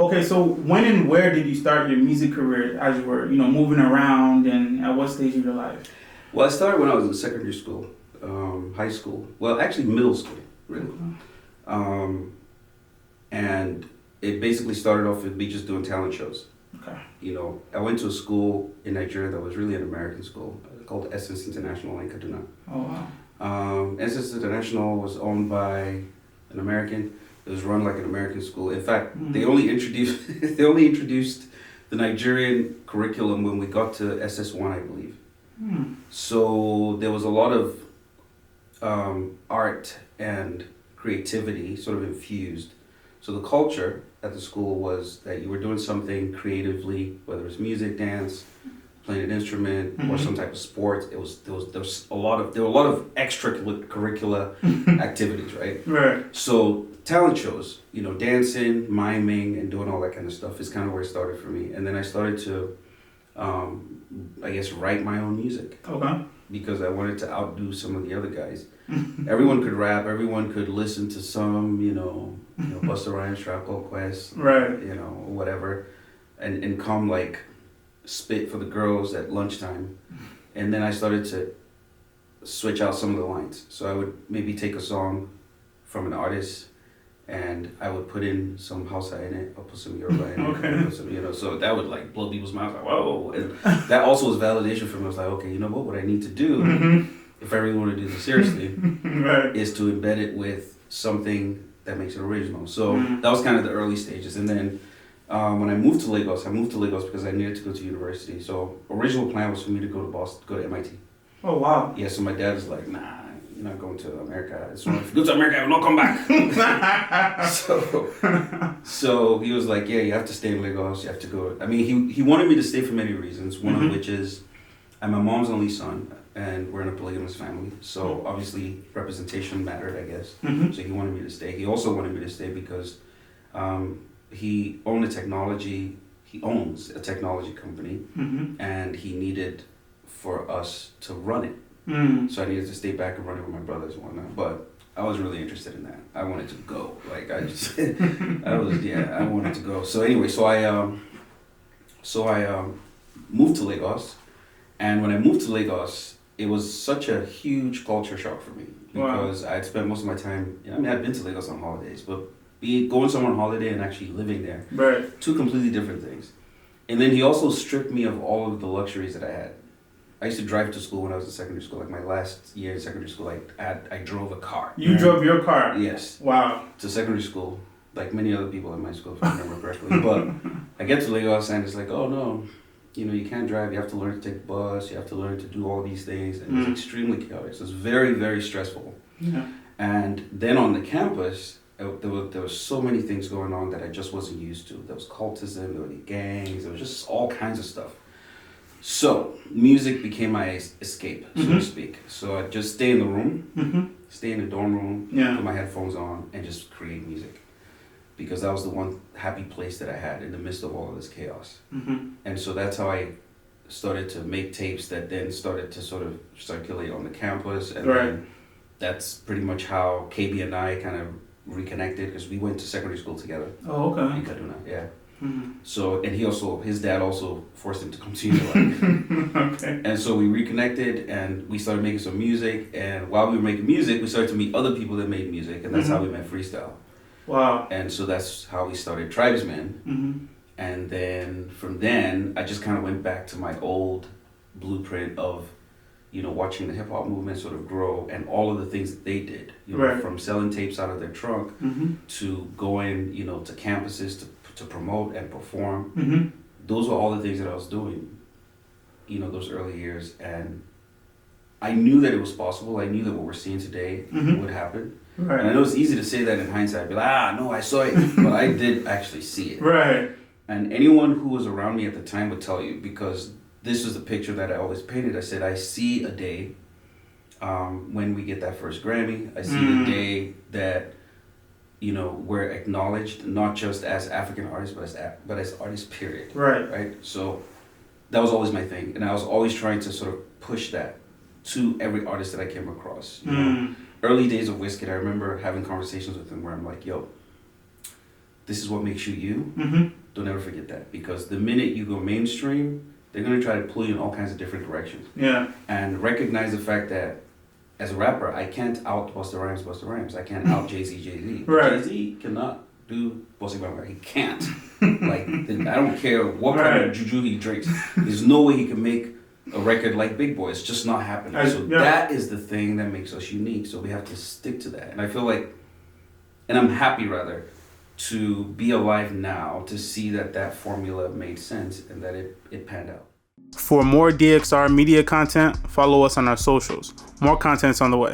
Okay, so when and where did you start your music career as you were, moving around, and at what stage of your life? Well, I started when I was in secondary school, high school. Well, actually middle school, really. Um, and it basically started off with me just doing talent shows. Okay. I went to a school in Nigeria that was really an American school called Essence International in Kaduna. Oh, wow. Essence International was owned by an American. It was run like an American school. In fact, they only introduced the Nigerian curriculum when we got to SS1, I believe. So there was a lot of art and creativity sort of infused. So the culture at the school was that you were doing something creatively, whether it's music, dance, playing an instrument, or some type of sport. There were a lot of extracurricular activities, right? Right. So talent shows, dancing, miming, and doing all that kind of stuff is kind of where it started for me. And then I started to, write my own music. Okay. Because I wanted to outdo some of the other guys. Everyone could rap. Everyone could listen to some, Busta Rhymes, Trap Called Quest, right? Whatever, and come like spit for the girls at lunchtime. And then I started to switch out some of the lines. So I would maybe take a song from an artist, and I would put in some Hausa in it. I'll put some Yoruba in it. Okay. Put some, so that would like blow people's minds. Like, whoa! And that also was validation for me. I was like, okay, what I need to do if I really want to do this seriously right. is to embed it with something that makes it original. So that was kind of the early stages. And then when I moved to Lagos because I needed to go to university. So original plan was for me to go to Boston, go to MIT. Oh, wow. Yeah, so my dad was like, nah, you're not going to America. If you go to America, I will not come back. so he was like, yeah, you have to stay in Lagos. You have to go. I mean, he wanted me to stay for many reasons. One of which is I'm my mom's only son, and we're in a polygamous family. So obviously representation mattered, I guess. So he wanted me to stay. He also wanted me to stay because he owns a technology company, and he needed for us to run it. So I needed to stay back and run it with my brothers and whatnot. But I was really interested in that. I wanted to go. Like I wanted to go. So anyway, so I moved to Lagos, and when I moved to Lagos, it was such a huge culture shock for me because I had spent most of my time. I'd been to Lagos on holidays, but going somewhere on holiday and actually living there, right? Two completely different things. And then he also stripped me of all of the luxuries that I had. I used to drive to school when I was in secondary school. Like my last year in secondary school, I drove a car. You drove your car? Yes. Wow. To secondary school, like many other people in my school, if I remember correctly. But I get to Lagos and it's like, oh no, you can't drive. You have to learn to take the bus. You have to learn to do all these things. And it's extremely chaotic. So it's very, very stressful. Yeah. And then on the campus, there were so many things going on that I just wasn't used to. There was cultism, there were the gangs, there was just all kinds of stuff. So music became my escape, so to speak. So I'd just stay in the room, stay in the dorm room, put my headphones on, and just create music. Because that was the one happy place that I had in the midst of all of this chaos. And so that's how I started to make tapes that then started to sort of circulate on the campus. And then that's pretty much how KB and I kind of reconnected, because we went to secondary school together. Oh, okay. In Kaduna, yeah. So, and his dad also forced him to come to UNILAG. Okay. And so we reconnected and we started making some music. And while we were making music, we started to meet other people that made music. And that's how we met Freestyle. Wow. And so that's how we started Trybesmen. And then from then, I just kind of went back to my old blueprint of, watching the hip hop movement sort of grow and all of the things that they did, from selling tapes out of their trunk to going, to campuses to promote and perform. Those were all the things that I was doing, those early years. And I knew that it was possible. I knew that what we're seeing today would happen. Right. And I know it's easy to say that in hindsight, be like, no, I saw it, but I did actually see it. Right. And anyone who was around me at the time would tell you, because this was the picture that I always painted. I said, I see a day when we get that first Grammy. I see the day that, we're acknowledged, not just as African artists, but as artists, period. Right? So that was always my thing. And I was always trying to sort of push that to every artist that I came across. Early days of Wizkid, I remember having conversations with him where I'm like, yo, this is what makes you you, Mm-hmm. don't ever forget that. Because the minute you go mainstream, they're going to try to pull you in all kinds of different directions. Yeah. And recognize the fact that as a rapper, I can't out Busta Rhymes. I can't out Jay-Z. Right. Jay-Z cannot do Bossy Bamba. He can't. Like, I don't care what kind of juju he drinks. There's no way he can make a record like Big Boy. It's just not happening. So that is the thing that makes us unique. So we have to stick to that. And I feel like, and I'm happy rather, to be alive now to see that formula made sense and that it panned out. For more DXR media content, follow us on our socials. More content's on the way.